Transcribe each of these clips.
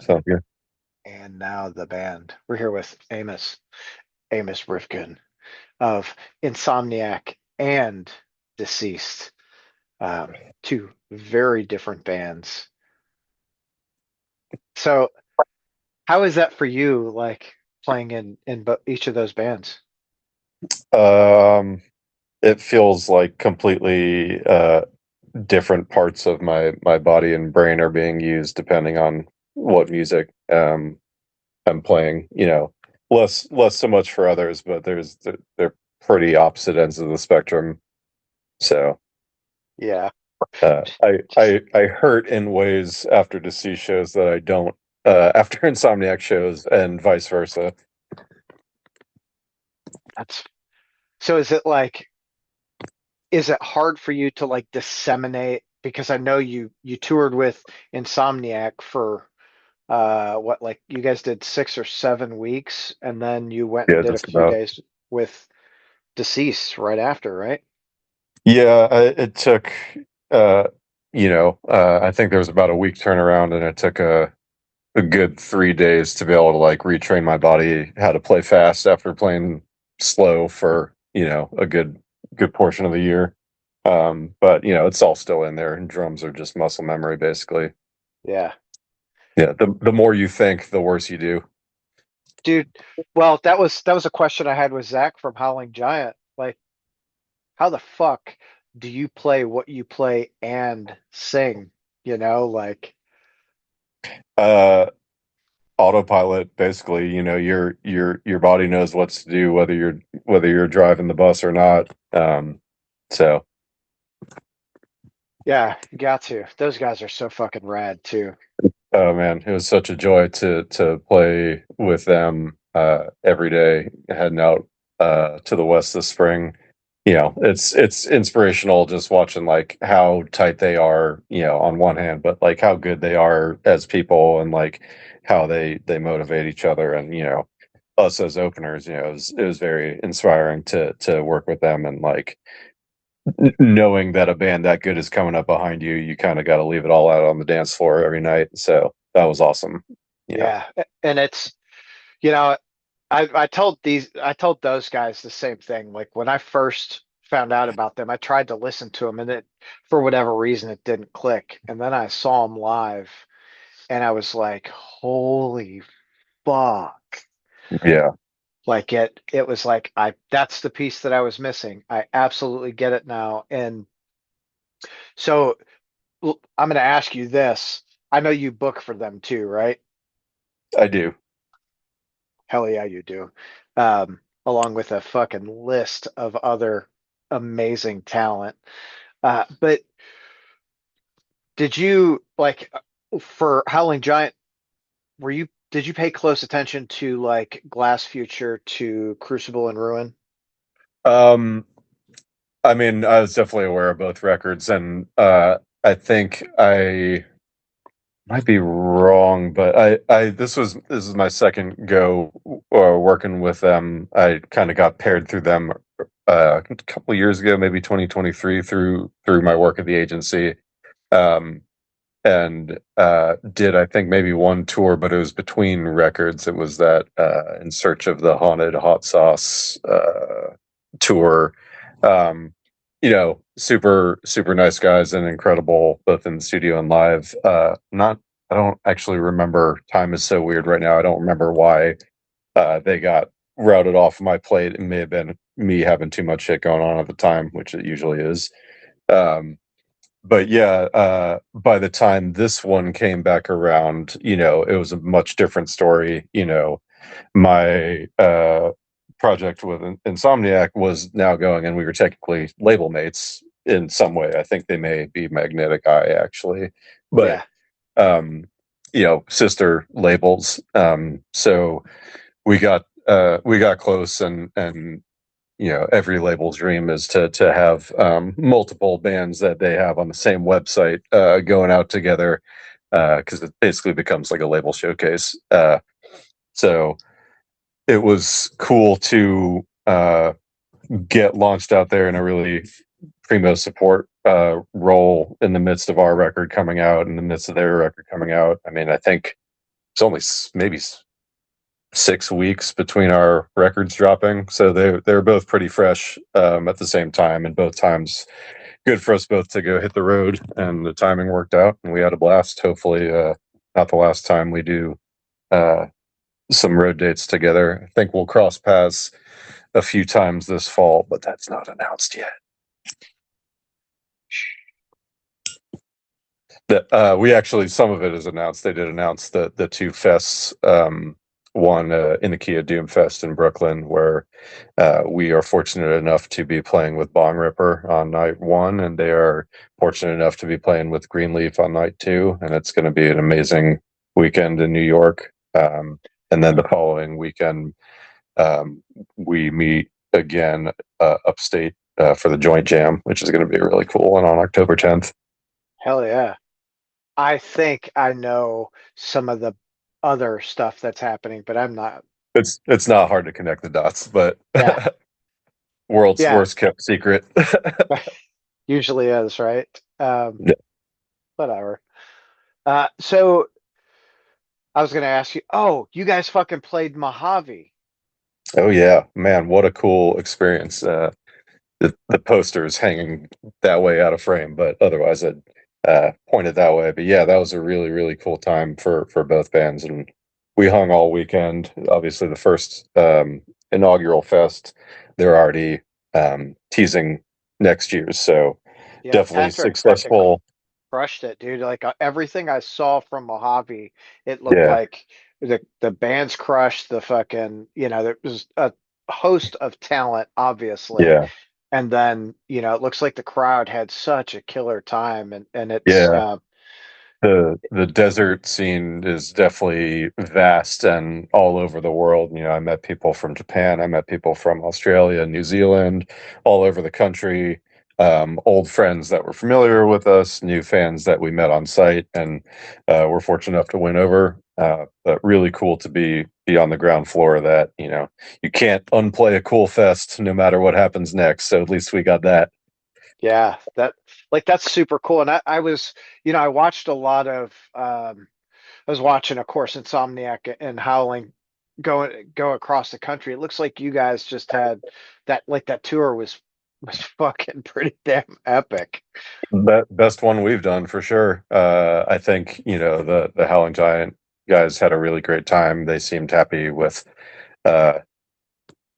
Sounds good. And now the band. We're here with Amos Rifkin of Insomniac and Deceased. Two very different bands. So, how is that for you, like playing in each of those bands? Um, it feels like completely different parts of my body and brain are being used depending on what music I'm playing. Less so much for others, but they're pretty opposite ends of the spectrum. So Yeah, I hurt in ways after Deceased shows that I don't after Insomniac shows, and vice versa. that's so. Is it hard for you to like disseminate? Because I know you toured with Insomniac for what, like you guys did 6 or 7 weeks, and then you went and Yeah, did a just few about. days with Deceased right after, right? Yeah, it took, I think there was about a week turnaround, and it took a good 3 days to be able to like retrain my body how to play fast after playing slow for a good portion of the year. But it's all still in there, and drums are just muscle memory, basically. Yeah. Yeah, the more you think, the worse you do. Dude, well, that was a question I had with Zach from Howling Giant. Like, how the fuck do you play what you play and sing? Like, Uh, Autopilot, basically. Your body knows what to do, whether you're driving the bus or not. So yeah, you got to. Those guys are so fucking rad too. oh man, it was such a joy to play with them every day, heading out to the west this spring. It's inspirational just watching like how tight they are, on one hand, but like how good they are as people, and like how they motivate each other, and us as openers. It was very inspiring to work with them, and like knowing that a band that good is coming up behind you, you kind of got to leave it all out on the dance floor every night. So that was awesome. Yeah. And it's, you know, I told those guys the same thing. Like when I first found out about them, I tried to listen to them, and it, for whatever reason, it didn't click. And then I saw them live, and I was like, holy fuck. Yeah. Like it was like that's the piece that I was missing. I absolutely get it now. And so I'm going to ask you this. I know you book for them too, right? I do. Hell yeah, you do. Along with a fucking list of other amazing talent. But did you like for Howling Giant, did you pay close attention to like Glass Future to Crucible and Ruin? Um, I mean, I was definitely aware of both records, and I think I might be wrong, but this is my second go working with them. I kind of got paired through them a couple of years ago, maybe 2023, through my work at the agency. Um, and did, I think, maybe one tour, but it was between records. It was that In Search of the Haunted Hot Sauce tour. Um, super super nice guys, and incredible both in the studio and live. Not I don't actually remember. Time is so weird right now. I don't remember why they got routed off my plate. It may have been me having too much shit going on at the time, which it usually is. Um, but yeah, by the time this one came back around, it was a much different story. My project with Insomniac was now going, and we were technically label mates in some way. I think they may be Magnetic Eye, actually, but Yeah. um, sister labels. So we got close, and every label's dream is to have multiple bands that they have on the same website going out together, because it basically becomes like a label showcase. So it was cool to get launched out there in a really primo support role in the midst of our record coming out, in the midst of their record coming out. I mean, I think it's only maybe 6 weeks between our records dropping, so they're both pretty fresh at the same time, and both times good for us both to go hit the road, and the timing worked out, and we had a blast. Hopefully, not the last time we do uh, some road dates together. I think we'll cross paths a few times this fall, but that's not announced yet. We actually, some of it is announced. They did announce the two fests, one in the Kia Doom Fest in Brooklyn, where we are fortunate enough to be playing with Bong Ripper on night one, and they are fortunate enough to be playing with Greenleaf on night two, and it's going to be an amazing weekend in New York. And then the following weekend, we meet again upstate for the Joint Jam, which is going to be really cool, and on October 10th. Hell yeah. I think I know some of the other stuff that's happening, but I'm not. It's not hard to connect the dots, but Yeah. world's Yeah. worst kept secret. Usually is, right? Yeah. Whatever. So I was gonna ask you, oh, you guys fucking played Mojave. Oh yeah, man, what a cool experience. The poster's hanging that way out of frame, but otherwise I'd pointed that way. But yeah, that was a really, really cool time for both bands, and we hung all weekend. Obviously, the first inaugural fest, they're already teasing next year's, so Yeah, definitely Patrick fucking successful. crushed it, dude. Like everything I saw from Mojave, it looked Yeah, like the band's crushed. The fucking, there was a host of talent, obviously, yeah, and then it looks like the crowd had such a killer time, and it's yeah. The desert scene is definitely vast and all over the world. I met people from Japan, I met people from Australia, New Zealand, all over the country. Old friends that were familiar with us, new fans that we met on site, and we're fortunate enough to win over. But really cool to be on the ground floor of that. You can't unplay a cool fest no matter what happens next. So at least we got that. yeah, that's super cool. And I was, I watched a lot of I was watching, of course, Insomniac and Howling go across the country. It looks like you guys just had that tour was fucking pretty damn epic. Best one we've done for sure. I think the Howling Giant guys had a really great time. They seemed happy with uh,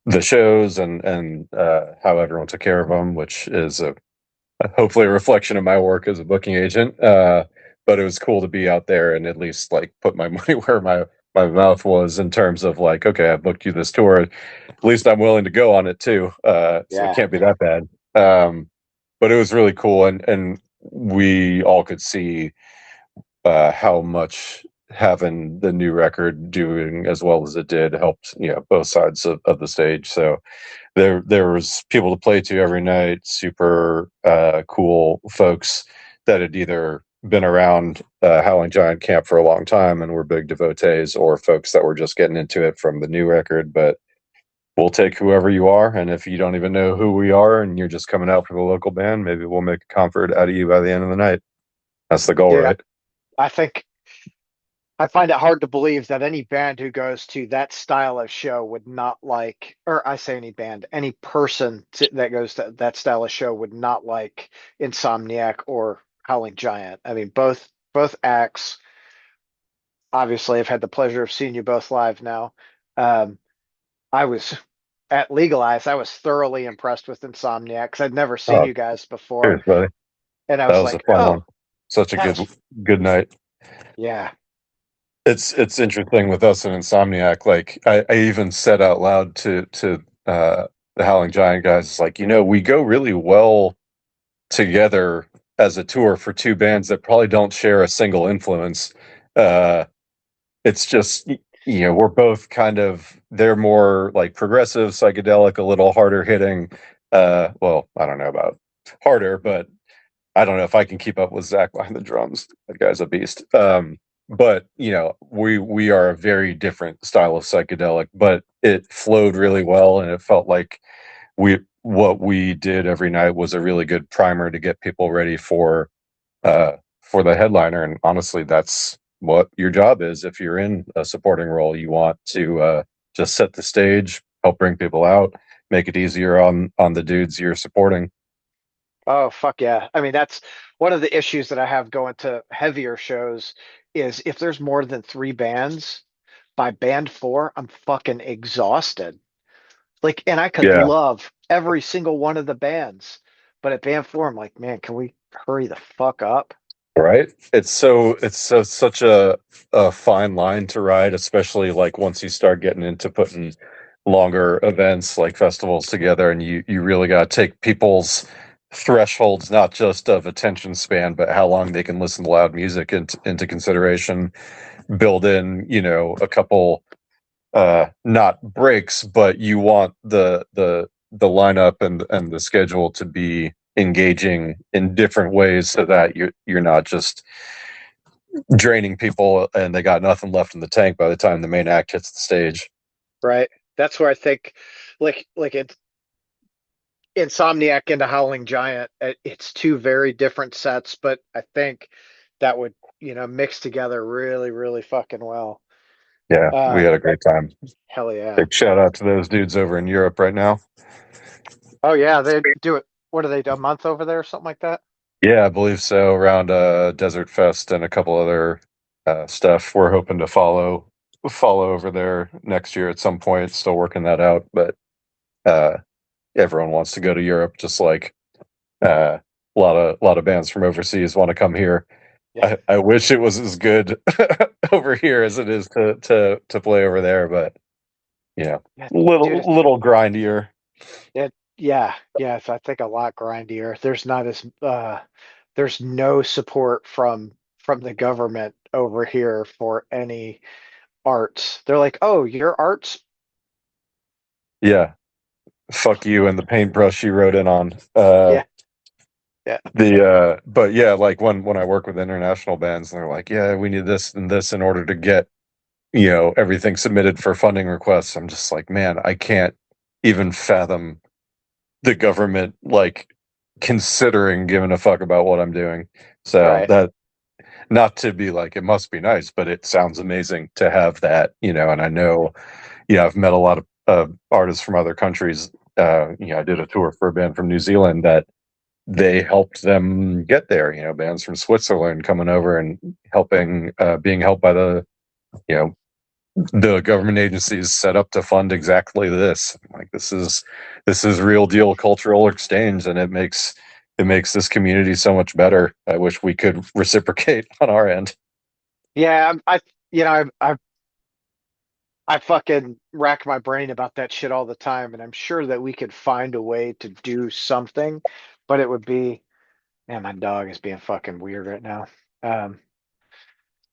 the shows and how everyone took care of them, which is hopefully a reflection of my work as a booking agent. But it was cool to be out there and at least like put my money where my mouth was in terms of like, okay, I booked you this tour. At least I'm willing to go on it too. So it Yeah, can't be that bad. But it was really cool, and we all could see how much having the new record doing as well as it did helped both sides of the stage. So there was people to play to every night, super cool folks that had either been around Howling Giant Camp for a long time and were big devotees, or folks that were just getting into it from the new record. But we'll take whoever you are, and if you don't even know who we are and you're just coming out for the local band, maybe we'll make a convert out of you by the end of the night. That's the goal, dude, right? I think I find it hard to believe that any band who goes to that style of show would not like, or I say any band, any person that goes to that style of show would not like Insomniac or Howling Giant. I mean, both acts. Obviously, I've had the pleasure of seeing you both live now. Um, I was at Legalize. I was thoroughly impressed with Insomniac because I'd never seen Oh, you guys before, cheers, buddy. and I That was was a like, fun one. oh, Such a good that's good night. yeah, It's interesting with us in Insomniac. Like I even said out loud to the Howling Giant guys, it's like, we go really well together as a tour for two bands that probably don't share a single influence. Uh, it's just we're both kind of, they're more like progressive, psychedelic, a little harder hitting. Well, I don't know about harder, but I don't know if I can keep up with Zach behind the drums. That guy's a beast. But we are a very different style of psychedelic, but it flowed really well, and it felt like we what we did every night was a really good primer to get people ready for the headliner. And honestly, what your job is. If you're in a supporting role, you want to just set the stage, help bring people out, make it easier on the dudes you're supporting. Oh, fuck yeah. I mean, that's one of the issues that I have going to heavier shows is if there's more than three bands, by band four, I'm fucking exhausted. Like, and I could Yeah, love every single one of the bands, but at band four, I'm like, man, can we hurry the fuck up? right. It's so such a fine line to ride, especially like once you start getting into putting longer events like festivals together, and you really got to take people's thresholds, not just of attention span, but how long they can listen to loud music into consideration. Build in, a couple not breaks, but you want the lineup and the schedule to be engaging in different ways so that you're not just draining people and they got nothing left in the tank by the time the main act hits the stage. Right. That's where I think, like it's Insomniac into Howling Giant. It's two very different sets, but I think that would, mix together really, really fucking well. Yeah, we Uh, had a great time. Hell yeah. Big shout out to those dudes over in Europe right now. Oh yeah, they do it. What do they do? A month over there or something like that? Yeah, I believe so. Around Desert Fest and a couple other stuff. We're hoping to follow over there next year at some point. Still working that out, but uh, everyone wants to go to Europe, just like a lot of bands from overseas want to come here. Yeah. I wish it was as good over here as it is to play over there, but Yeah, dude, little grindier. yeah, it's I think a lot grindier. There's not as there's no support from the government over here for any arts. They're like, "Oh, your arts?" Yeah, fuck you and the paintbrush you wrote in on. Yeah, yeah, But yeah, like when I work with international bands, they're like, yeah, we need this and this in order to get everything submitted for funding requests. I'm just like, man, I can't even fathom the government like considering giving a fuck about what I'm doing. So right. that, not to be like it must be nice, but it sounds amazing to have that, and I know, I've met a lot of artists from other countries. I did a tour for a band from New Zealand that they helped them get there. Bands from Switzerland coming over and helping, being helped by you know, the government agencies set up to fund exactly this. Like this is real deal cultural exchange, and it makes this community so much better. I wish we could reciprocate on our end. Yeah, you know, I fucking rack my brain about that shit all the time, and I'm sure that we could find a way to do something, but it would be, man, my dog is being fucking weird right now. Um,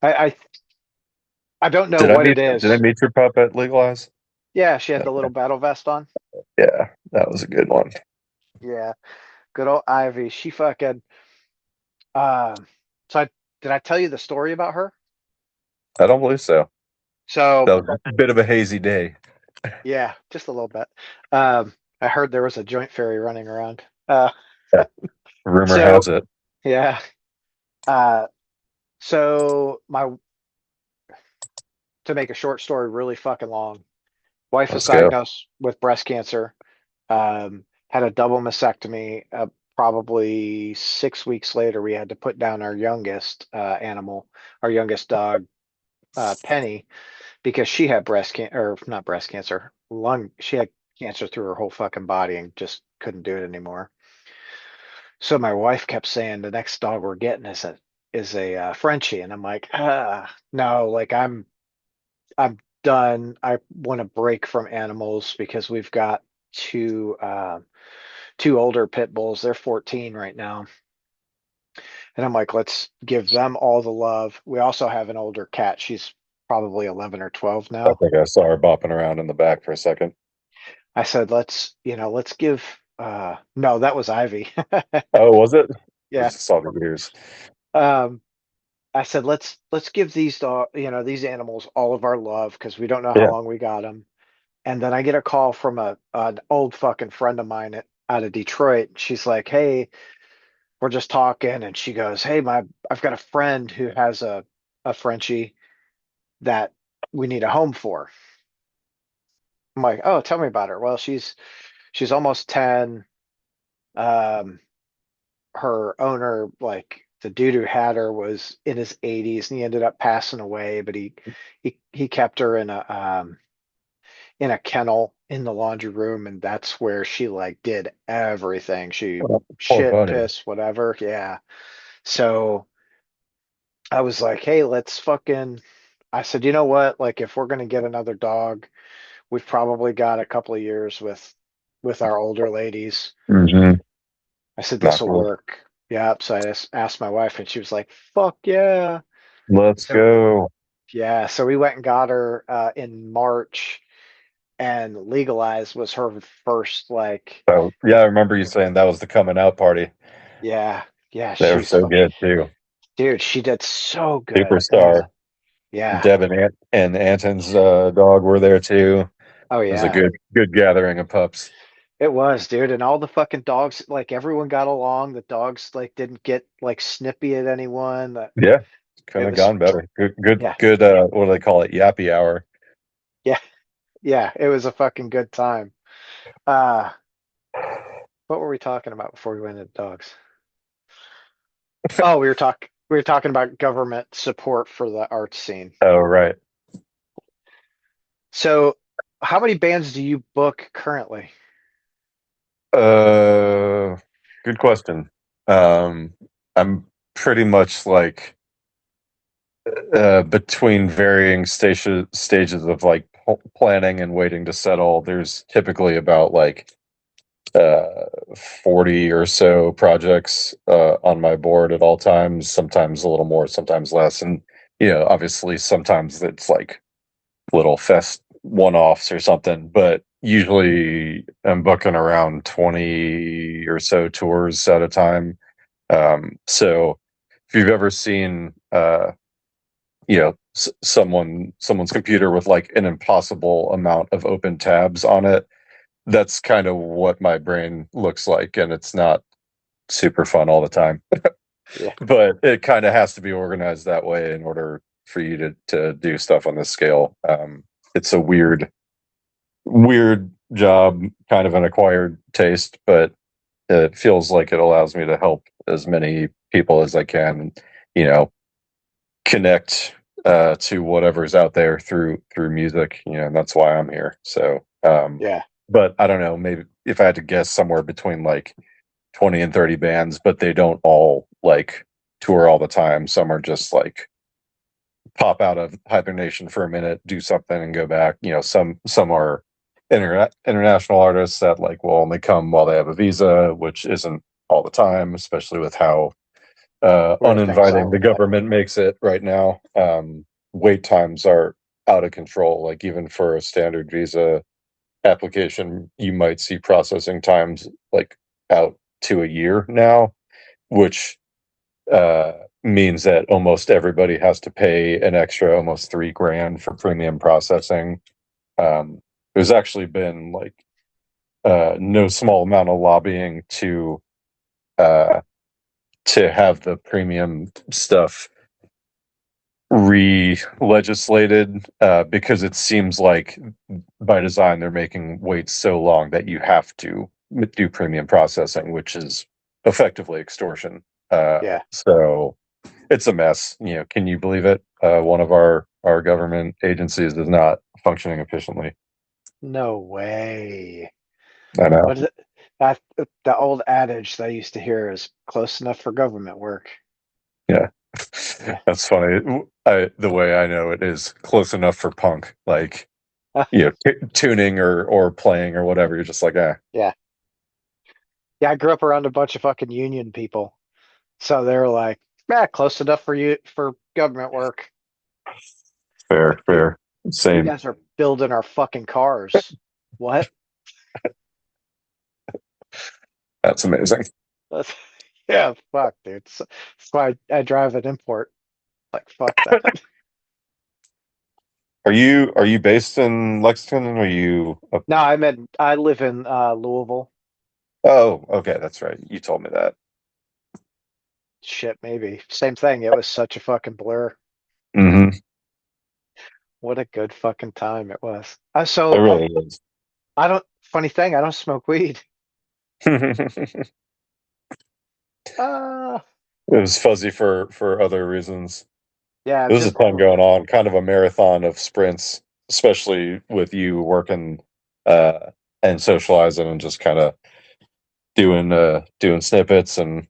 I, I, I don't know Did I what meet it did I is. meet your pup at Legalize? Yeah, she had the little battle vest on. Yeah, that was a good one. Yeah, good old Ivy. She fucking, um, so did I tell you the story about her? I don't believe so. So, That was a bit of a hazy day. yeah, just a little bit. I heard there was a joint fairy running around. Yeah, rumor So has it. yeah, uh, so my to make a short story really fucking long, wife was Let's go. diagnosed with breast cancer. Had a double mastectomy. Probably 6 weeks later, we had to put down our youngest animal, our youngest dog, Penny, because she had breast cancer, or not breast cancer, lung. She had cancer through her whole fucking body and just couldn't do it anymore. So my wife kept saying the next dog we're getting is a Frenchie, and I'm like, no, like I'm done. I want to break from animals because we've got two older pit bulls. They're 14 right now. And I'm like, let's give them all the love. We also have an older cat. She's probably 11 or 12 I now. think I saw her bopping around in the back for a second. I said, let's give no, that was Ivy. Oh, was it? I Yeah. just saw the ears. Um I said, let's give these animals all of our love because we don't know how Yeah. long we got them. And then I get a call from an old fucking friend of mine out of Detroit. She's like, "Hey, we're just talking," and she goes, "Hey, I've got a friend who has a Frenchie that we need a home for. I'm like, oh, tell me about her. Well, she's almost 10. Um, Her owner, like the dude who had her, was in his 80s and he ended up passing away, but he kept her in a kennel in the laundry room, and that's where she like did everything. She Oh, poor shit, buddy. piss, whatever. Yeah. So I was like, hey, let's fucking I said, you know what? Like if we're gonna get another dog, we've probably got a couple of years with our older ladies. Hmm. I said, this Not will cool. work. Yeah. So I just asked my wife and she was like, fuck yeah. Let's So go. yeah, so we went and got her in March, and legalized was her first like, So yeah, I remember you saying that was the coming out party. yeah, yeah, They were she's so good too. dude, she did so good. Superstar. Yeah. Deb and Anton's dog were there too. Oh It was a yeah. good gathering of pups. It was, dude, and all the fucking dogs, like everyone got along. The dogs like didn't get like snippy at anyone. Yeah, couldn't It have was gone better. yeah, Good. What do they call it? Yappy hour. yeah, yeah. It was a fucking good time. Uh, what were we talking about before we went into dogs? Oh, we were talking about government support for the art scene. Oh right. So, how many bands do you book currently? Uh, Good question. Um, I'm pretty much like between varying stages of like planning and waiting to settle. There's typically about like uh 40 or so projects on my board at all times, sometimes a little more, sometimes less. And obviously sometimes it's like little fest one-offs or something, but usually I'm booking around 20 or so tours at a time. So if you've ever seen someone's computer with like an impossible amount of open tabs on it, that's kind of what my brain looks like, and it's not super fun all the time. Yeah, But it kind of has to be organized that way in order for you to do stuff on this scale. It's a weird job, kind of an acquired taste, but it feels like it allows me to help as many people as I can, you know, connect to whatever's out there through music, and that's why I'm here. So, yeah, but I don't know, maybe if I had to guess, somewhere between like 20 and 30 bands, but they don't all like tour all the time. Some are just like pop out of hibernation for a minute, do something, and go back. Some are international artists that like will only come while they have a visa, which isn't all the time, especially with how where things uninviting are. the Yeah, government makes it right now. Wait times are out of control. Like even for a standard visa application, you might see processing times like out to a year now, which means that almost everybody has to pay an extra almost 3 grand for premium processing. There's actually been like no small amount of lobbying uh, to have the premium stuff re-legislated, because it seems like by design they're making waits so long that you have to do premium processing, which is effectively extortion. yeah. So it's a mess. Can you believe it? One of our government agencies is not functioning efficiently. No way. I know. What is it? That the old adage that I used to hear is close enough for government work. Yeah, Yeah. that's funny. The way I know it is close enough for punk, like tuning or playing or whatever. You're just like, ah, Yeah. Yeah, I grew up around a bunch of fucking union people. So they're like, yeah, close enough for you for government work. fair, Like, dude, fair, you same. guys are building our fucking cars. What? That's amazing. That's, yeah, fuck, dude. That's why I drive an import. Like, fuck that. Are you based in Lexington? Are you? No, I live in Louisville. Oh, okay, that's right. You told me that. Shit, maybe. Same thing. It was such a fucking blur. Hmm. What a good fucking time it was. It So really is. I don't, funny thing, I don't smoke weed. It Uh, was fuzzy for other reasons. yeah, There was a just ton going on, kind of a marathon of sprints, especially with you working uh, and socializing and just kind of doing snippets and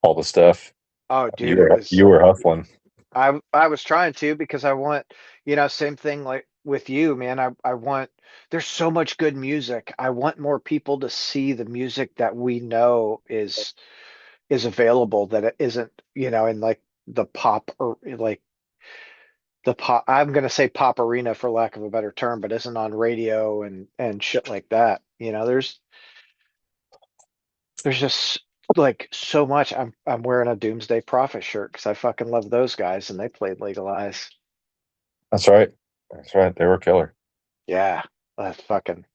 all the stuff. oh, dude, You it were was, you were hustling. I was trying to because I want, same thing like with you, man. I want, there's so much good music. I want more people to see the music that we know is available that it isn't, in like the pop or like the pop, I'm gonna say pop arena for lack of a better term, but isn't on radio and shit like that. There's just like so much. I'm wearing a Doomsday Prophet shirt because I fucking love those guys and they played Legalize. That's right. That's right. They were killer. Yeah, that's fucking,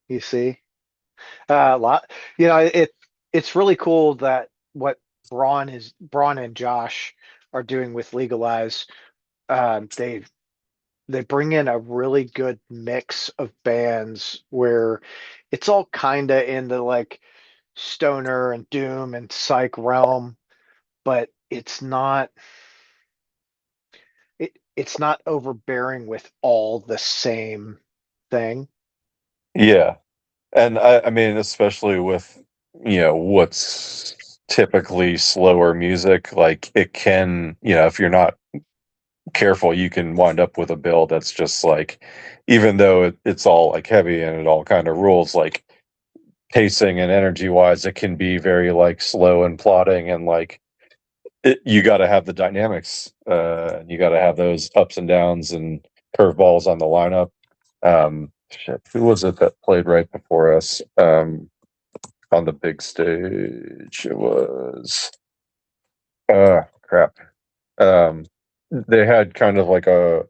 you see. A lot, it's really cool that what Braun and Josh are doing with Legalize. They bring in a really good mix of bands where it's all kind of in the like stoner and doom and psych realm, but it's not overbearing with all the same thing. Yeah, and I mean, especially with what's typically slower music, like it can, if you're not careful, you can wind up with a bill that's just like, even though it's all like heavy and it all kind of rules, like pacing and energy wise, it can be very like slow and plodding and like you got to have the dynamics. You got to have those ups and downs and curveballs on the lineup. Shit, who was it that played right before us on the big stage? It was crap. Um, they had kind of like a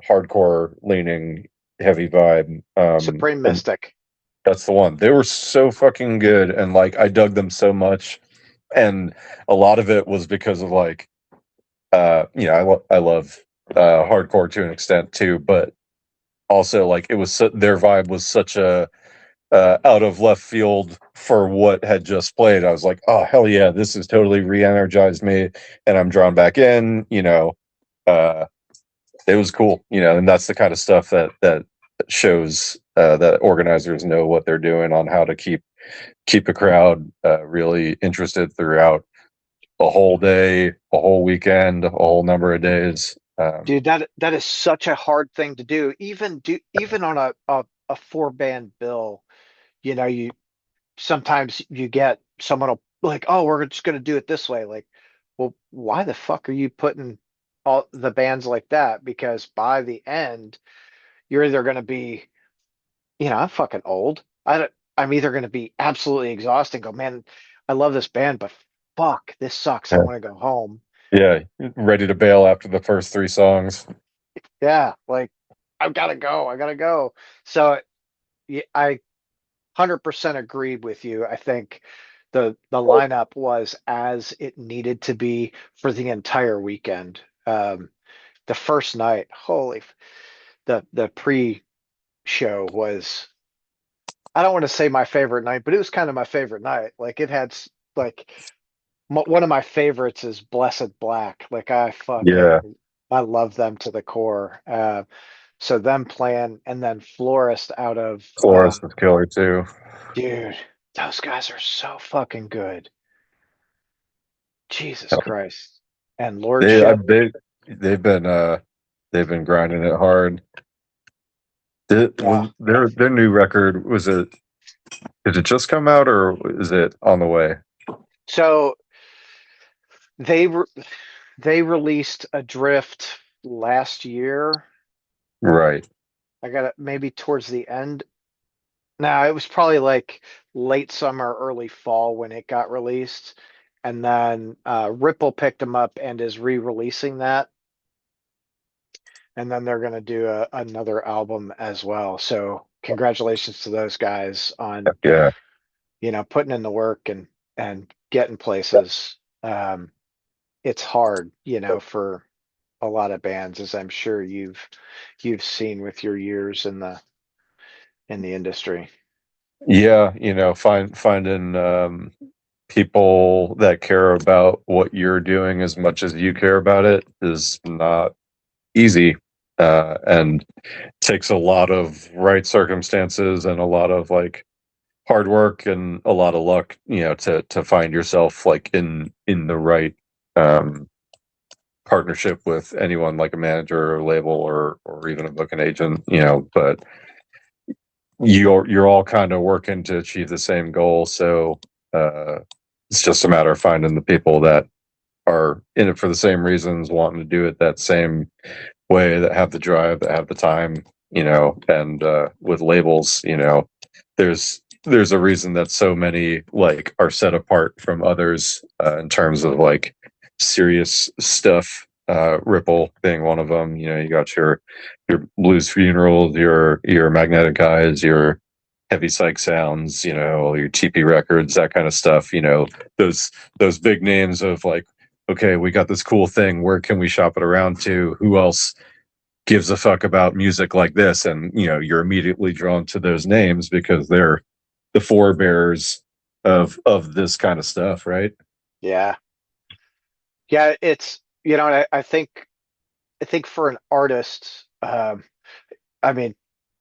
hardcore leaning heavy vibe. Supreme And Mystic. that's the one. They were so fucking good, and like I dug them so much. And a lot of it was because of like I love hardcore to an extent too, but also like it was their vibe was such a out of left field for what had just played. I was like, oh hell yeah, this has totally re-energized me, and I'm drawn back in. Uh, it was cool, and that's the kind of stuff that shows that organizers know what they're doing on how to keep a crowd really interested throughout a whole day, a whole weekend, a whole number of days. Dude, that is such a hard thing to do. Even on a four band bill, you sometimes you get someone will like, oh, we're just gonna do it this way. Like, well, why the fuck are you putting all the bands like that? Because by the end, you're either gonna be, I'm fucking old. I'm either gonna be absolutely exhausted and go, man, I love this band, but fuck, this sucks. I Yeah, want to go home. yeah, ready to bail after the first three songs. Yeah, like I've gotta go. I gotta go. So yeah, I 100% agree with you. I think the lineup was as it needed to be for the entire weekend. The first night, the pre-show was, I don't want to say my favorite night, but it was kind of my favorite night. Like it had like one of my favorites is Blessed Black. Like Yeah, I love them to the core. So them playing and then Florist out of Florist was killer too. dude, those guys are so fucking good. Jesus Christ. And They Lordship. they've been they've been grinding it hard. Yeah. Was their new record, did it just come out or is it on the way? So they re they released Adrift last year. Right. I got it maybe towards the end. No, it was probably like late summer, early fall when it got released. And then Ripple picked them up and is re-releasing that. And then they're going to do another album as well. So congratulations to those guys on, Yeah. putting in the work and getting places. it's hard, for a lot of bands, as I'm sure you've seen with your years in the industry. Yeah, finding people that care about what you're doing as much as you care about it is not easy, and takes a lot of right circumstances and a lot of like hard work and a lot of luck, to find yourself like in the right um partnership with anyone like a manager or a label or even a booking agent, but you're all kind of working to achieve the same goal. So uh it's just a matter of finding the people that are in it for the same reasons, wanting to do it that same way, that have the drive, that have the time, and with labels, there's a reason that so many like are set apart from others, in terms of like serious stuff. Ripple being one of them. You got your blues funerals, your magnetic guys, your heavy psych sounds, your TP records, that kind of stuff. Those big names of like, okay, we got this cool thing. Where can we shop it around to? Who else gives a fuck about music like this? And you're immediately drawn to those names because they're the forebears of this kind of stuff, right? Yeah. Yeah, it's and I think for an artist, I mean,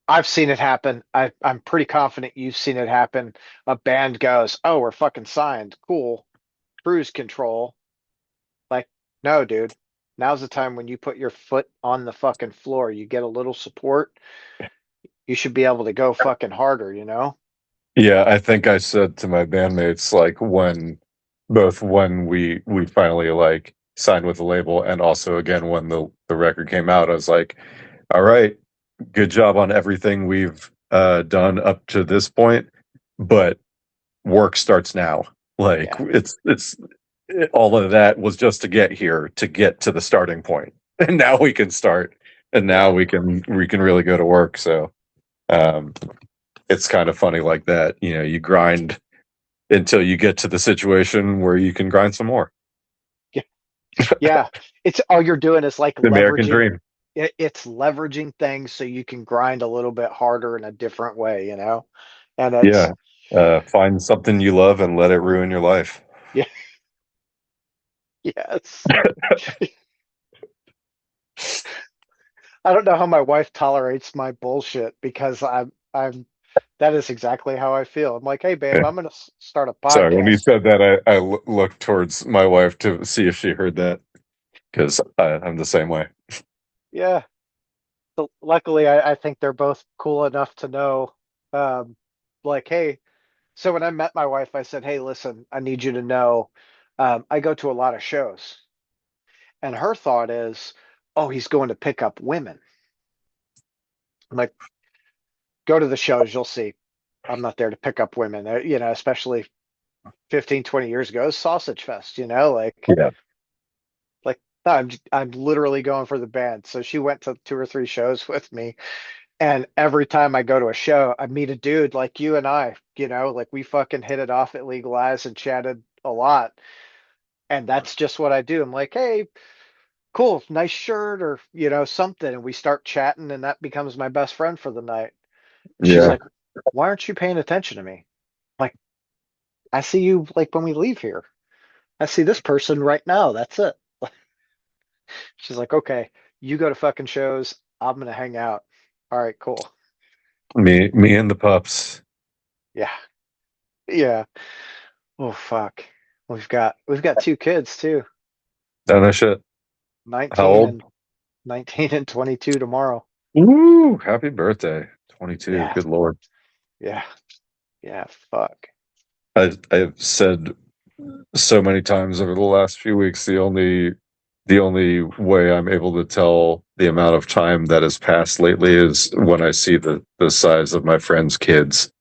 I've seen it happen. I'm pretty confident you've seen it happen. A band goes, "Oh, we're fucking signed. Cool. Cruise control." Like, no, dude. Now's the time when you put your foot on the fucking floor. You get a little support. You should be able to go fucking harder, you know? Yeah, I think I said to my bandmates, like, when we finally like signed with the label, and also again when the record came out, I was like, all right, good job on everything we've done up to this point, but work starts now. Like, Yeah. all of that was just to get here, to get to the starting point, and now we can start, and now Yeah. we can really go to work. So um it's kind of funny like that. You grind until you get to the situation where you can grind some more. Yeah. Yeah. It's all you're doing is like The American leveraging dream. it's leveraging things so you can grind a little bit harder in a different way, you know? And Yeah. it's Find something you love and let it ruin your life. yeah, yes. I don't know how my wife tolerates my bullshit because I'm that is exactly how I feel. I'm like, "Hey babe, Yeah. I'm gonna start a Sorry, when you podcast." said that, I looked towards my wife to see if she heard that, because I'm the same way. Yeah. So luckily, I think they're both cool enough to know, um, like, hey, so when I met my wife, I said, hey, listen, I need you to know, I go to a lot of shows. And her thought is, oh, he's going to pick up women. I'm like, go to the shows, you'll see. I'm not there to pick up women, especially 15, 20 years ago, Sausage Fest, Yeah. no, I'm literally going for the band. So she went to 2 or 3 shows with me. And every time I go to a show, I meet a dude like you and I, like we fucking hit it off at Legal Eyes and chatted a lot. And that's just what I do. I'm like, hey, cool, nice shirt or, something. And we start chatting and that becomes my best friend for the night. And she's Yeah. like, why aren't you paying attention to me? Like, I see you like when we leave here. I see this person right now. That's it. She's like, okay, you go to fucking shows. I'm gonna hang out. All right, cool. Me and the pups. Yeah. Yeah. Oh fuck. We've got 2 kids too. Don't know shit. How 19 old? and 19 and 22 tomorrow. Ooh, happy birthday. 22. Yeah. Good Lord. Yeah. Yeah. Fuck. I've said so many times over the last few weeks, the only way I'm able to tell the amount of time that has passed lately is when I see the size of my friends' kids.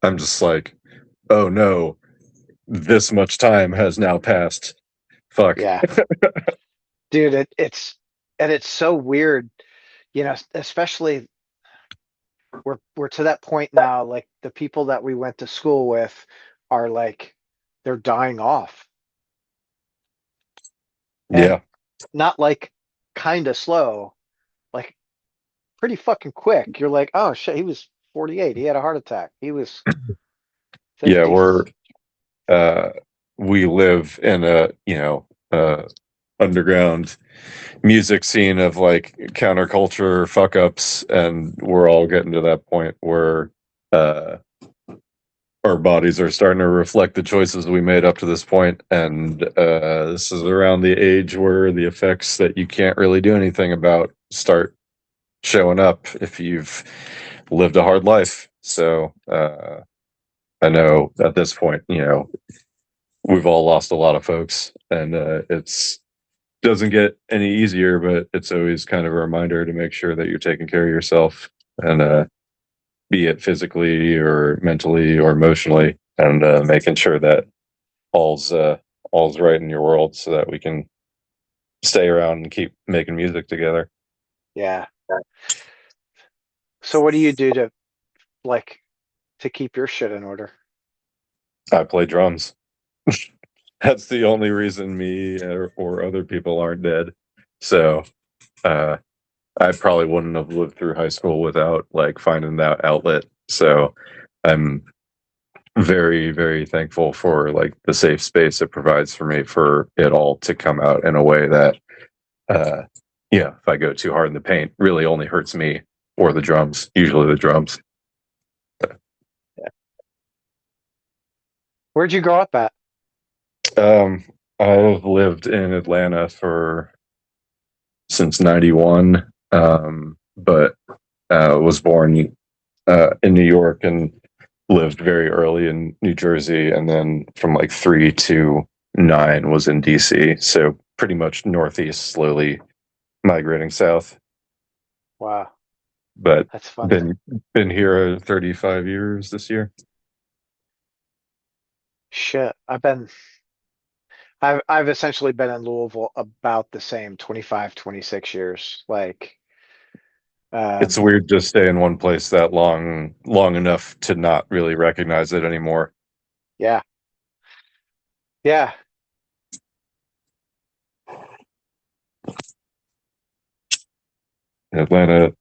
I'm just like, oh no, this much time has now passed. Fuck. Yeah. Dude, it's so weird, especially we're to that point now, like the people that we went to school with are like they're dying off. and Yeah. not like kind of slow, like pretty fucking quick. You're like, oh shit, he was 48. He had a heart attack. He was Yeah, 50. uh we live in a, underground music scene of like counterculture fuck ups, and we're all getting to that point where uh our bodies are starting to reflect the choices we made up to this point, and this is around the age where the effects that you can't really do anything about start showing up if you've lived a hard life. So I know at this point, we've all lost a lot of folks, and it's doesn't get any easier, but it's always kind of a reminder to make sure that you're taking care of yourself, and be it physically or mentally or emotionally, and making sure that all's all's right in your world, so that we can stay around and keep making music together. Yeah. So what do you do to like to keep your shit in order? I play drums. That's the only reason me or other people aren't dead. So uh, I probably wouldn't have lived through high school without like finding that outlet. So I'm very, very thankful for like the safe space it provides for me for it all to come out in a way that, uh, yeah, if I go too hard in the paint, really only hurts me or the drums, usually the drums. Yeah. Where'd you grow up at? Um, I've lived in Atlanta for since '91, but was born in New York and lived very early in New Jersey, and then from like 3 to 9 was in DC. So pretty much Northeast, slowly migrating south. Wow, But that's funny. been here 35 years this year. Shit. I've essentially been in Louisville about the same 25, 26 years. Like, It's um, weird just stay in one place that long enough to not really recognize it anymore. yeah, yeah.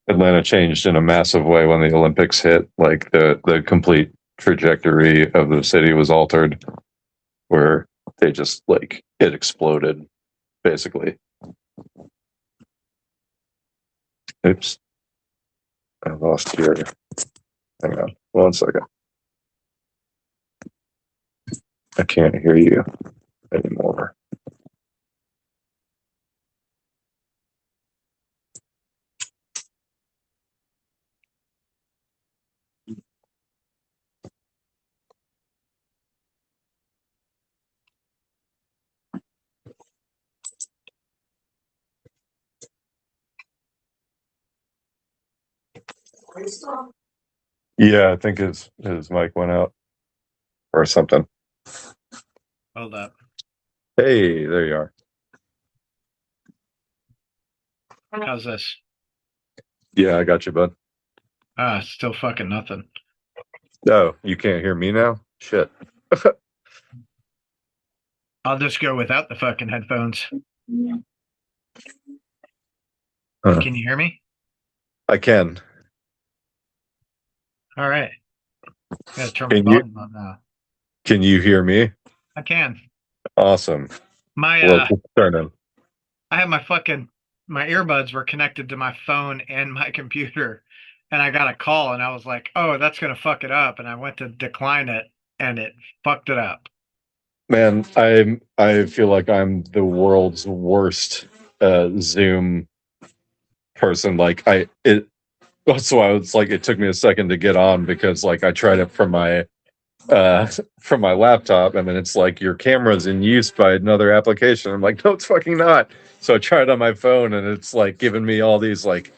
Atlanta changed in a massive way when the Olympics hit. Like the complete trajectory of the city was altered, where they just like it exploded basically. Oops, I lost your. Hang on, 1 second. I can't hear you anymore. Yeah, I think his mic went out or something. Hold up. Hey, there you are. How's this? Yeah, I got you, bud. Still fucking nothing. Oh, you can't hear me now? Shit. I'll just go without the fucking headphones. Can you hear me? I can. All right. Gotta turn my Can you volume up now. can you hear me? I can. Awesome. My Well, turn him. I have my earbuds were connected to my phone and my computer, and I got a call and I was like, oh, that's gonna fuck it up. And I went to decline it and it fucked it up. Man, I feel like I'm the world's worst Zoom person. Like that's why it's like it took me a second to get on, because like I tried it uh from my laptop, and then it's like your camera's in use by another application. I'm like, no, it's fucking not. So I tried on my phone, and it's like giving me all these like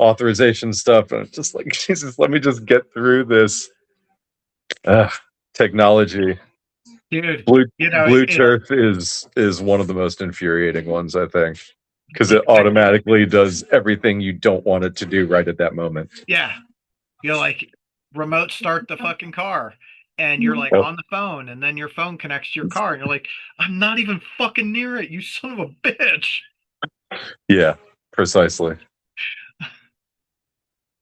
authorization stuff, and it's just like, Jesus, let me just get through this uh technology. Dude, Blue you know, Bluetooth is one of the most infuriating ones, I think, because it I, automatically does everything you don't want it to do right at that moment. yeah, you know, like remote start the fucking car. and you're like Yep. on the phone, and then your phone connects to your car, and you're like, I'm not even fucking near it, you son of a bitch. Yeah, precisely.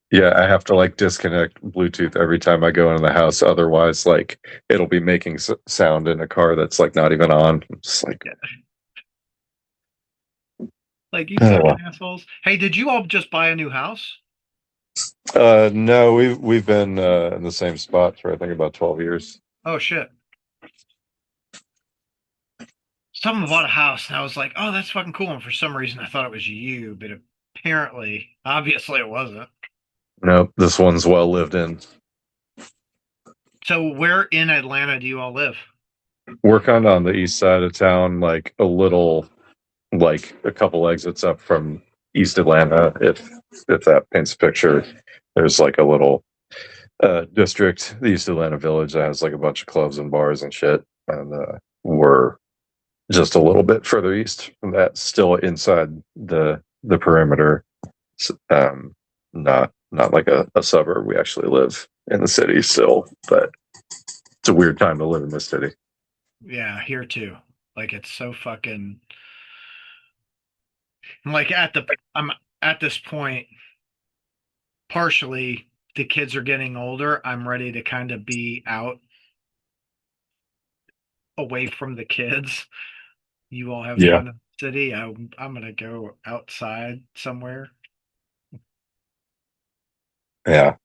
Yeah, I have to like disconnect Bluetooth every time I go into the house. Otherwise, like it'll be making sound in a car that's like not even on. I'm just like, Like, you oh, fucking assholes. Hey, did you all just buy a new house? no, we've been in the same spot for I think about 12 years. Oh shit. Someone bought a house, and I was like, oh, that's fucking cool. And for some reason, I thought it was you, but apparently, obviously, it wasn't. Nope, this one's well lived in. So, where in Atlanta do you all live? We're kind of on the east side of town, like a little, like a couple exits up from East Atlanta. If that paints a picture, there's like a little district, the East Atlanta Village, that has like a bunch of clubs and bars and shit. And we're just a little bit further east from that, still inside the perimeter. Not like a suburb. We actually live in the city still, but it's a weird time to live in this city. Yeah, here too. Like, it's so fucking. Like, I'm at this point, partially, the kids are getting older. I'm ready to kind of be out away from the kids. You all have Yeah, fun in the city. I'm gonna go outside somewhere. yeah.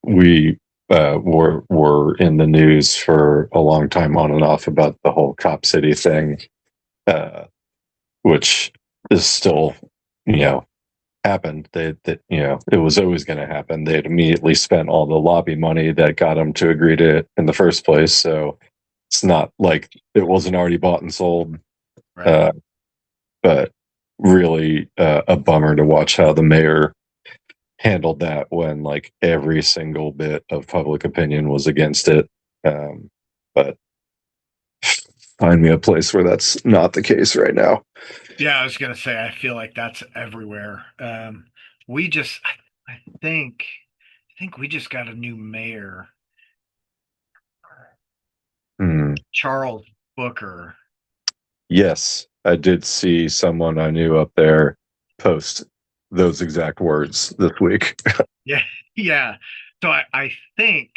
We were in the news for a long time on and off about the whole Cop City thing, uh, which is still, you know, happened. That it was always going to happen. They'd immediately spent all the lobby money that got them to agree to it in the first place. So it's not like it wasn't already bought and sold. Right. But really, a bummer to watch how the mayor handled that when like every single bit of public opinion was against it. But find me a place where that's not the case right now. Yeah, I was gonna say I feel like that's everywhere. We just I think we just got a new mayor, Hmm. Charles Booker. Yes, I did see someone I knew up there post those exact words this week. Yeah, yeah. So I think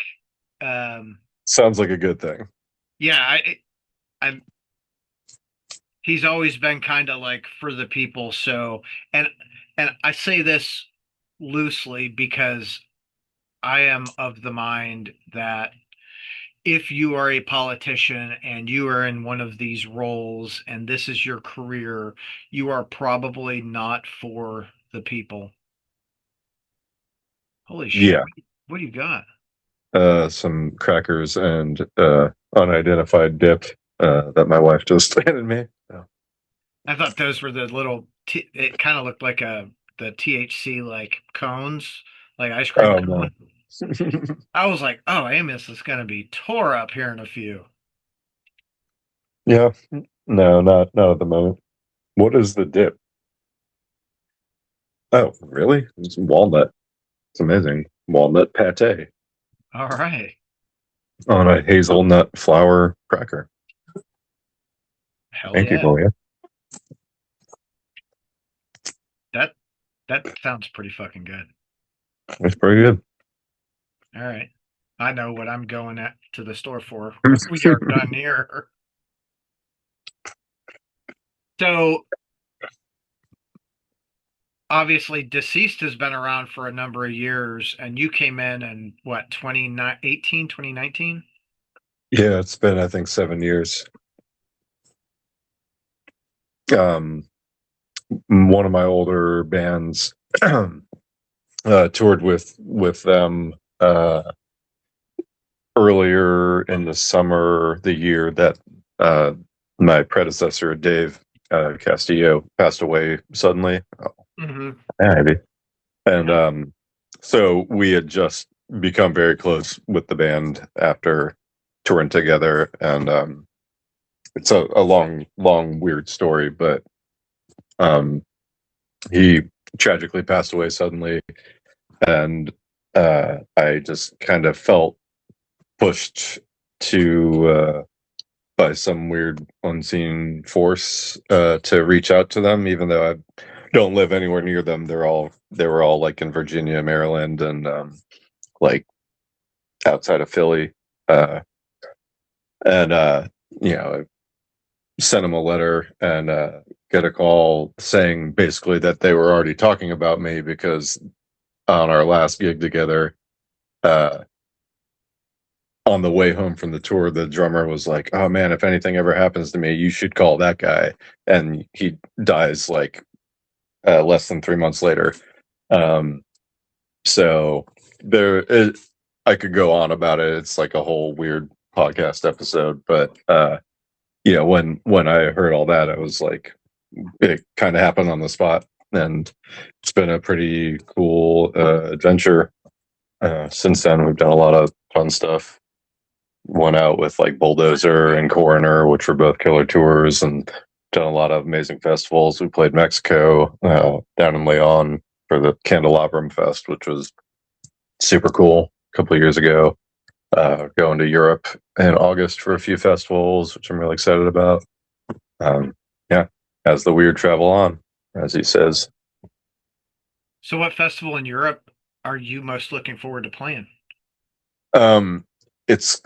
um Sounds like a good thing. yeah, I'm he's always been kind of like for the people, so and and I say this loosely because I am of the mind that if you are a politician and you are in one of these roles and this is your career, you are probably not for the people. Holy shit. Yeah, What do you got? some crackers and unidentified dip that my wife just handed me. So. I thought those were the it kind of looked like the THC like cones, like ice cream Oh cone. no. I was like, oh, Amos is going to be tore up here in a few. Yeah, no, not at the moment. What is the dip? Oh, really? It's walnut. It's amazing. Walnut pate All right. on a hazelnut flour cracker. Hell Thank you, yeah. Gloria. That that sounds pretty fucking good. It's pretty good. All right. I know what I'm going to the store for when we are done here. So obviously deceased has been around for a number of years, and you came in what, 2018, 2019? Yeah, it's been I think 7 years. Um, one of my older bands toured with them earlier in the summer, the year that uh, my predecessor Dave Castillo passed away suddenly. Oh, Mm-hmm. maybe. And Yeah. so we had just become very close with the band after touring together, and it's a long weird story, but um, he tragically passed away suddenly, and I just kind of felt pushed to by some weird unseen force to reach out to them, even though I don't live anywhere near them. They were all like in Virginia, Maryland, and like outside of Philly. Uh, and you know, I sent them a letter and get a call saying basically that they were already talking about me because on our last gig together, uh, on the way home from the tour, the drummer was like, "Oh man, if anything ever happens to me, you should call that guy." And he dies like less than 3 months later. Um, so I could go on about it. It's like a whole weird podcast episode, but when I heard all that, I was like, it kind of happened on the spot, and it's been a pretty cool adventure. Since then, we've done a lot of fun stuff. Went out with like Bulldozer and Coroner, which were both killer tours, and done a lot of amazing festivals. We played Mexico down in Leon for the Candelabrum Fest, which was super cool a couple of years ago. Going to Europe in August for a few festivals, which I'm really excited about. Yeah, as the weird travel on, as he says. So, what festival in Europe are you most looking forward to playing? It's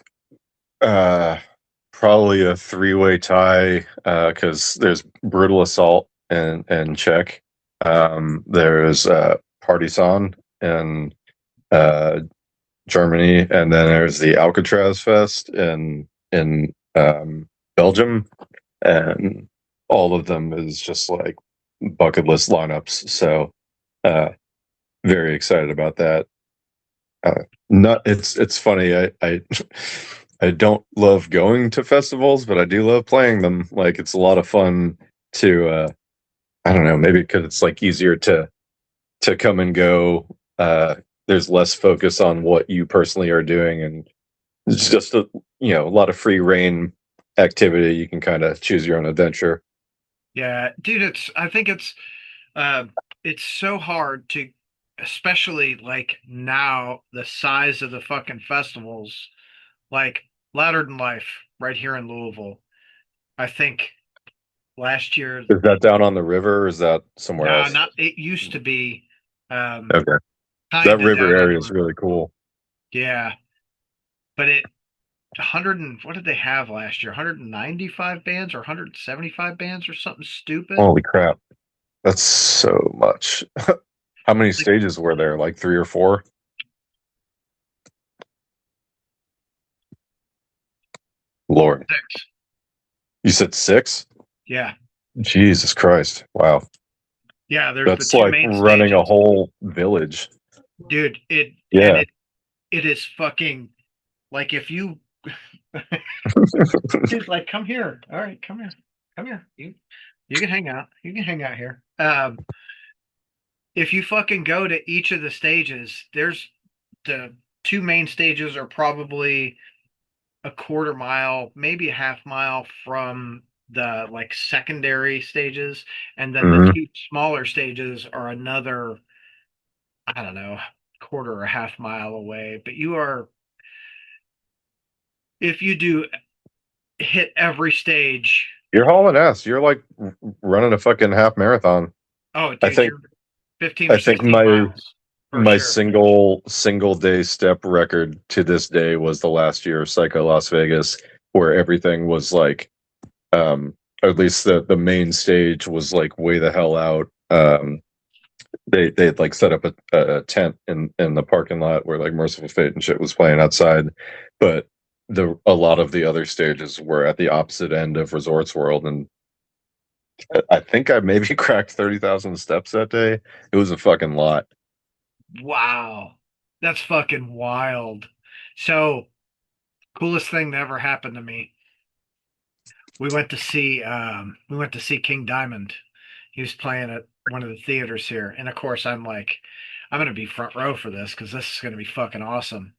probably a three-way tie because there's Brutal Assault and Czech. There's Partisan in Germany, and then there's the Alcatraz Fest in Belgium, and all of them is just like bucket list lineups. So very excited about that. Not it's funny. I I don't love going to festivals, but I do love playing them. Like it's a lot of fun to I don't know, maybe because it's like easier to come and go. There's less focus on what you personally are doing, and it's just a lot of free reign activity. You can kind of choose your own adventure. Yeah, dude, I think it's so hard to, especially like now, the size of the fucking festivals, like Louder Than Life right here in Louisville. I think last year, Is that down on the river, or is that somewhere no, else? not it used to be, Okay, that kind of river down on the area is river. really cool. Yeah, but 100 and what did they have last year? 195 bands or 175 bands or something stupid. Holy crap, that's so much. How many Like stages were there? Like three or four? Lord, 6. you said six? Yeah. Jesus Christ! Wow, Yeah, there's the that's two like main running a stages. whole village. Dude, Yeah. it is fucking like if you dude, like come here. All right, come here. Come here. You can hang out. You can hang out here. If you fucking go to each of the stages, there's the two main stages are probably a quarter mile, maybe a half mile from the like secondary stages, and then the Mhm. two smaller stages are another, I don't know, quarter or half mile away. But you are, if you do hit every stage, You're hauling ass. You're like running a fucking half marathon. oh I dude, think. you're 15 I or think 16 my miles for my sure. single day step record to this day was the last year of Psycho Las Vegas, where everything was like, or at least the main stage was like way the hell out. They had like set up a tent in the parking lot where like Merciful Fate and shit was playing outside, but a lot of the other stages were at the opposite end of Resorts World, and I think I maybe cracked 30,000 steps that day. It was a fucking lot. Wow. That's fucking wild. So, coolest thing that ever happened to me. We went to see King Diamond. He was playing at one of the theaters here. And of course I'm like, I'm gonna be front row for this because this is gonna be fucking awesome.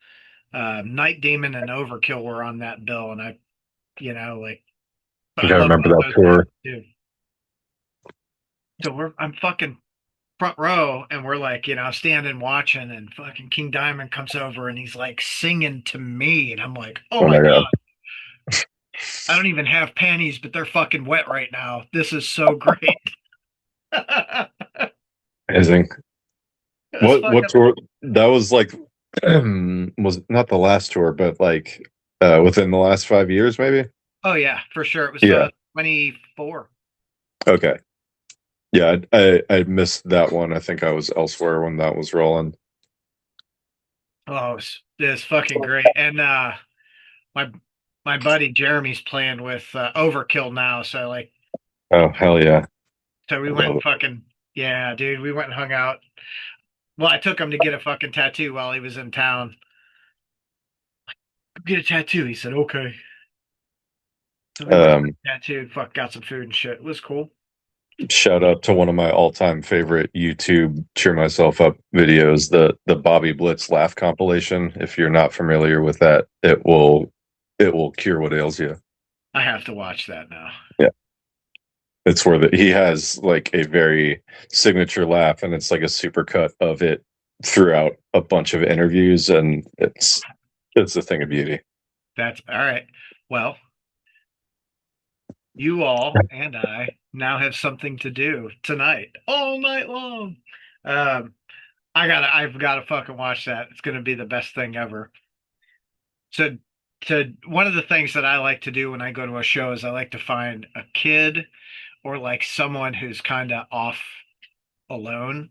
Night Demon and Overkill were on that bill, and like I I gotta love remember both that those bands tour. too. So I'm fucking front row, and we're like, standing watching, and fucking King Diamond comes over and he's like singing to me, and I'm like, oh Oh my my God. God, I don't even have panties, but they're fucking wet right now. This is so great. It Amazing. was What fucking. tour? That was like, was not the last tour, but like within the last 5 years, maybe? Oh yeah, for sure. It was Yeah. 24. Okay. Yeah, I missed that one. I think I was elsewhere when that was rolling. Oh, it's fucking great. And my my buddy Jeremy's playing with Overkill now, so like, Oh, hell yeah. so we I went love and it. fucking, yeah, dude, we went and hung out. Well, I took him to get a fucking tattoo while he was in town. Get a tattoo. He said, okay. So we went and Um, tattooed, fuck, got some food and shit. It was cool. Shout out to one of my all-time favorite YouTube cheer myself up videos, the Bobby Blitz laugh compilation. If you're not familiar with that, it will cure what ails you. I have to watch that now. Yeah. It's where he has like a very signature laugh, and it's like a supercut of it throughout a bunch of interviews, and it's a thing of beauty. That's all right. Well, you all and I now have something to do tonight, all night long. Um, I've gotta fucking watch that. It's gonna be the best thing ever. So, one of the things that I like to do when I go to a show is I like to find a kid or like someone who's kind of off alone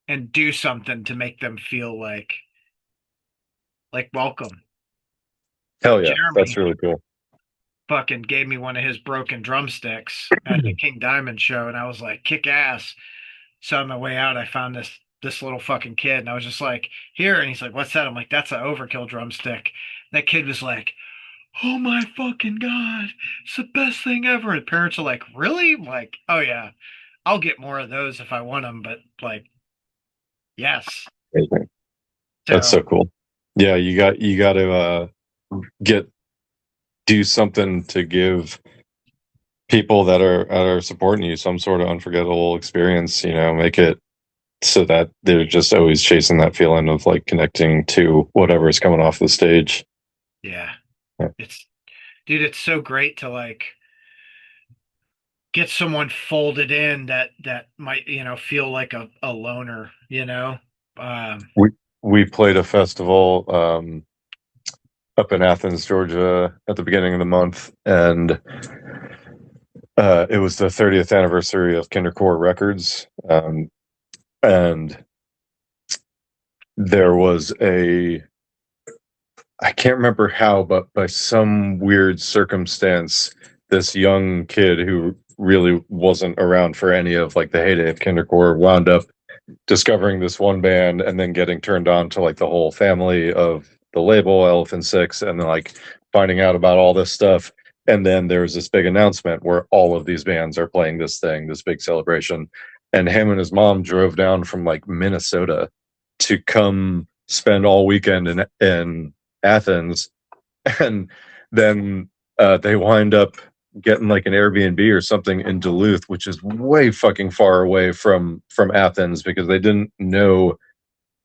and do something to make them feel like welcome. Hell And yeah, that's Jeremy really cool. fucking gave me one of his broken drumsticks at the King Diamond show, and I was like, kick ass. So on my way out, I found this little fucking kid, and I was just like, here, and he's like, what's that? I'm like, that's an Overkill drumstick. That kid was like, oh my fucking God, it's the best thing ever. And parents are like, really? I'm like, oh yeah, I'll get more of those if I want them, but like, yes. Amazing. That's So so cool. Yeah, you got to get do something to give people that are supporting you some sort of unforgettable experience. Make it so that they're just always chasing that feeling of like connecting to whatever's coming off the stage. yeah, Yeah. it's dude, it's so great to like get someone folded in that might feel like a loner, We we played a festival up in Athens, Georgia, at the beginning of the month, and it was the 30th anniversary of Kindercore Records, and there was I can't remember how, but by some weird circumstance, this young kid who really wasn't around for any of like the heyday of Kindercore wound up discovering this one band and then getting turned on to like the whole family of the label Elephant Six, and then like finding out about all this stuff. And then there was this big announcement where all of these bands are playing this big celebration. And him and his mom drove down from like Minnesota to come spend all weekend in Athens. And then they wind up getting like an Airbnb or something in Duluth, which is way fucking far away from Athens, because they didn't know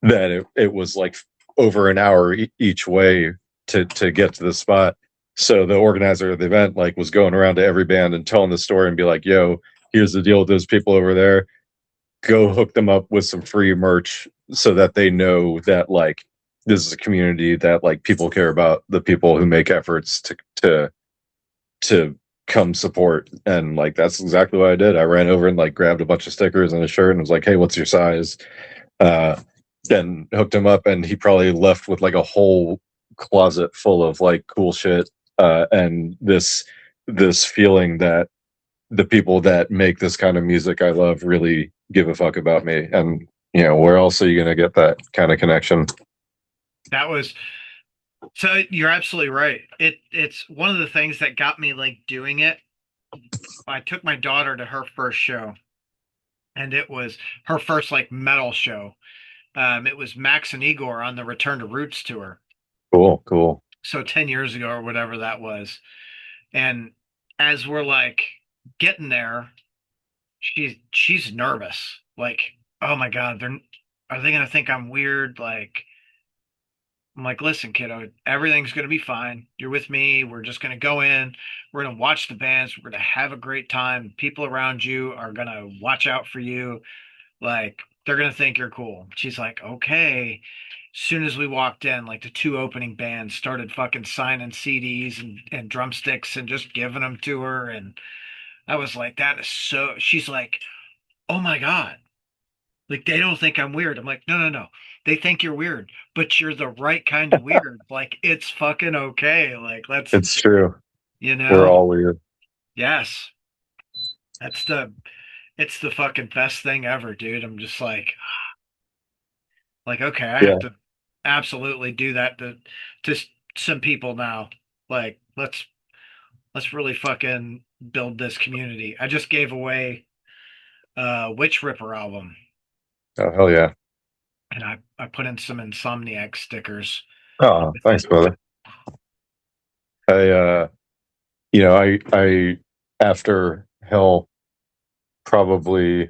that it was like over an hour each way to get to the spot. So the organizer of the event like was going around to every band and telling the story and be like, yo, here's the deal with those people over there. Go hook them up with some free merch so that they know that like this is a community that like people care about the people who make efforts to come support. And like that's exactly what I did. I ran over and like grabbed a bunch of stickers and a shirt and was like, hey, what's your size? uh and hooked him up, and he probably left with like a whole closet full of like cool shit, and this feeling that the people that make this kind of music I love really give a fuck about me. And where else are you going to get that kind of connection? that was so you're absolutely right. It's one of the things that got me like doing it. I took my daughter to her first show, and it was her first like metal show. It was Max and Igor on the Return to Roots tour. Cool. So 10 years ago or whatever that was. And as we're like getting there, she's nervous. Like oh my God, are they gonna think I'm weird? Like, I'm like, listen, kiddo, everything's gonna be fine. You're with me. We're just gonna go in. We're gonna watch the bands. We're gonna have a great time. People around you are gonna watch out for you. Like, they're gonna think you're cool. She's like, okay. As soon as we walked in, like the two opening bands started fucking signing CDs and drumsticks and just giving them to her. And I was like, that is so. She's like, oh my God. Like they don't think I'm weird. I'm like, no, no, no. They think you're weird, but you're the right kind of weird. Like it's fucking okay. Like let's, It's true. you We're know, all weird. yes. That's the it's the fucking best thing ever, dude. I'm just like okay, I have Yeah. to absolutely do that to some people now. Like let's really fucking build this community. I just gave away Witch Ripper album Oh hell yeah. and I put in some Insomniac stickers Oh, with thanks, it. brother. I I after hell probably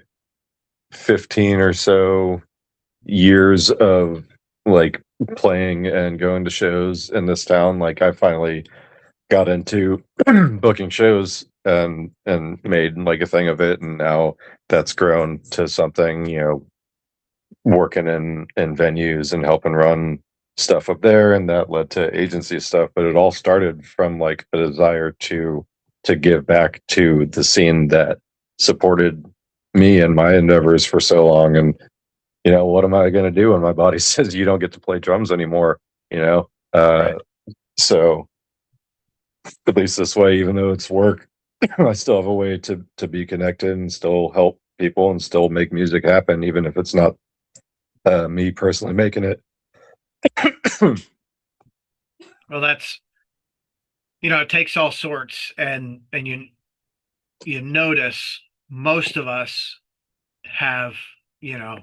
15 or so years of like playing and going to shows in this town, like I finally got into booking shows and made like a thing of it, and now that's grown to something, working in venues and helping run stuff up there, and that led to agency stuff. But it all started from like a desire to give back to the scene that supported me and my endeavors for so long. And what am I going to do when my body says you don't get to play drums anymore? you know uh Right. so at least this way, even though it's work, I still have a way to be connected and still help people and still make music happen, even if it's not me personally making it. Well, that's it takes all sorts and you notice most of us have, you know,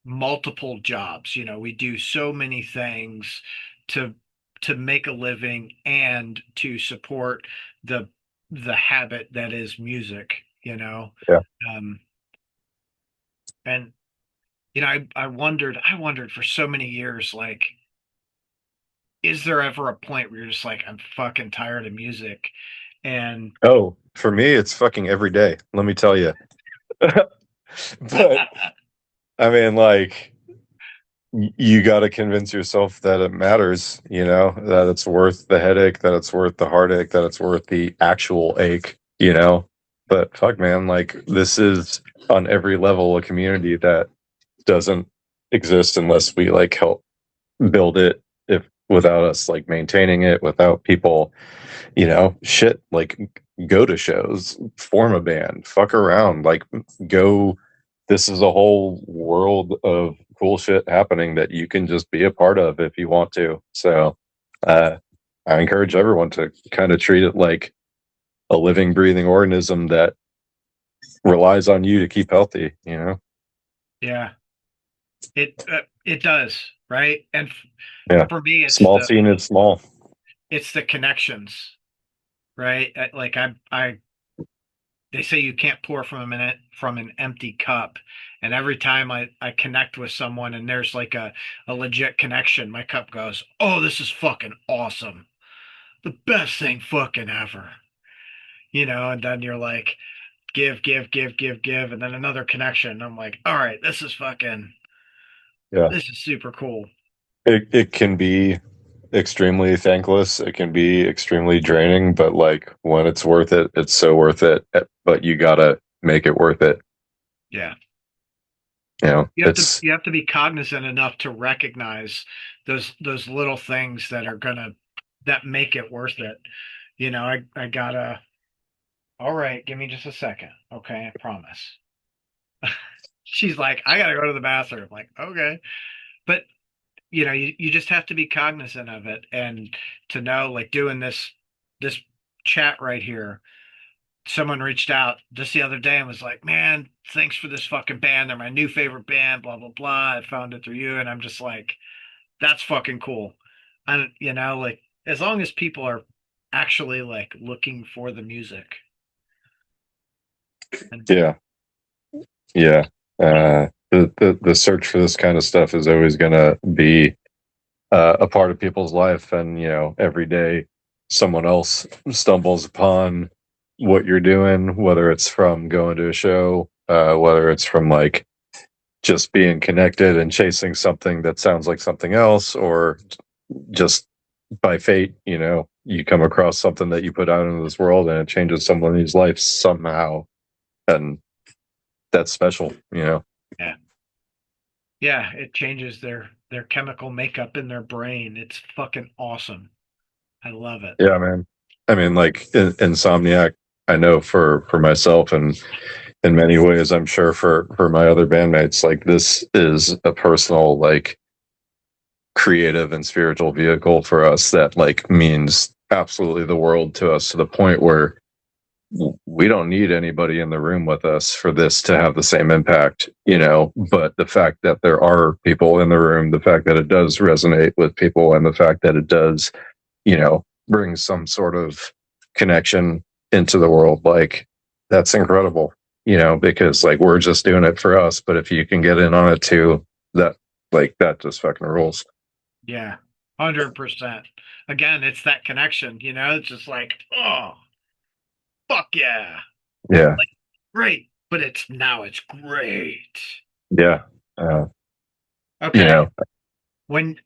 multiple jobs. We do so many things to to make a living and to support the the habit that is music. Yeah. Um and I wondered for so many years, like, is there ever a point where you're just like, I'm fucking tired of music? And Oh, for me, it's fucking every day. Let me tell you. But I mean, like, you got to convince yourself that it matters. That it's worth the headache, that it's worth the heartache, that it's worth the actual ache. But fuck, man, like this is on every level a community that doesn't exist unless we like help build it, if without us like maintaining it, without people, shit, like go to shows, form a band, fuck around, like go. This is a whole world of cool shit happening that you can just be a part of if you want to. So uh I encourage everyone to kind of treat it like a living breathing organism that relies on you to keep healthy. yeah, it does, right? And Yeah. for me, Small scene is small. it's the connections, right? Like I they say you can't pour from a minute from an empty cup. And every time I connect with someone and there's like a legit connection, my cup goes, oh, this is fucking awesome. The best thing fucking ever. And then you're like, give, give, give, give, give, and then another connection. I'm like, all right, Yeah. this is super cool. It can be extremely thankless. It can be extremely draining, but like when it's worth it, it's so worth it. But you gotta make it worth it. Yeah. It's You have to be cognizant enough to recognize those little things that make it worth it. I gotta, all right, give me just a second. Okay, I promise. She's like, I gotta go to the bathroom. Like, okay. But you just have to be cognizant of it and to know, like, doing this chat right here. Someone reached out just the other day and was like, man, thanks for this fucking band. They're my new favorite band, blah, blah, blah. I found it through you. And I'm just like, that's fucking cool. And, like, as long as people are actually like looking for the music. And yeah, yeah. the search for this kind of stuff is always going to be a part of people's life, and every day someone else stumbles upon what you're doing, whether it's from going to a show, whether it's from like just being connected and chasing something that sounds like something else, or just by fate, you come across something that you put out into this world and it changes somebody's life somehow, and that's special. Yeah. Yeah, it changes their chemical makeup in their brain. It's fucking awesome. I love it. Yeah, man. I mean, like Insomniac, I know for myself, and in many ways, I'm sure for my other bandmates, like this is a personal, like creative and spiritual vehicle for us that like means absolutely the world to us, to the point where we don't need anybody in the room with us for this to have the same impact, but the fact that there are people in the room, the fact that it does resonate with people, and the fact that it does, bring some sort of connection into the world, like that's incredible, because like we're just doing it for us, but if you can get in on it too, that just fucking rules. Yeah, 100%. Again, it's that connection, it's just like, oh, fuck yeah. Yeah. Like, great, but it's great. Yeah. Okay. When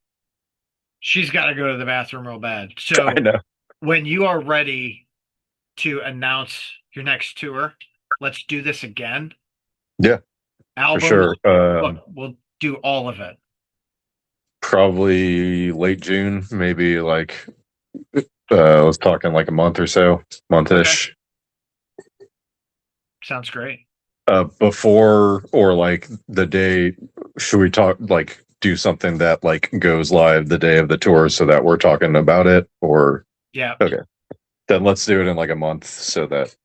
she's got to go to the bathroom real bad. So I know. When you are ready to announce your next tour, let's do this again. Yeah, album, for sure. We'll do all of it. Probably late June, maybe like I was talking like a month or so, month-ish. Okay. Sounds great. Before or like the day, should we talk like do something that like goes live the day of the tour so that we're talking about it, or yeah? Okay, then let's do it in like a month so that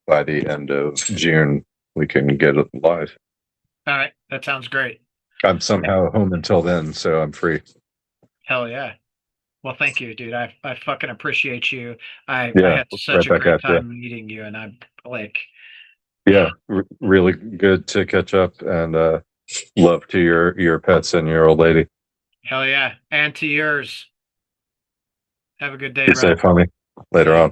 by the end of June we can get it live. All right, that sounds great. I'm somehow home until then, so I'm free. Hell yeah. Well, thank you, dude. I fucking appreciate you. I Yeah, had such right a great back at ya. time meeting you, and I'm like, Yeah, really good to catch up, and love to your pets and your old lady. hell yeah. And to yours. Have a good day, Be brother. safe, homie. Later on.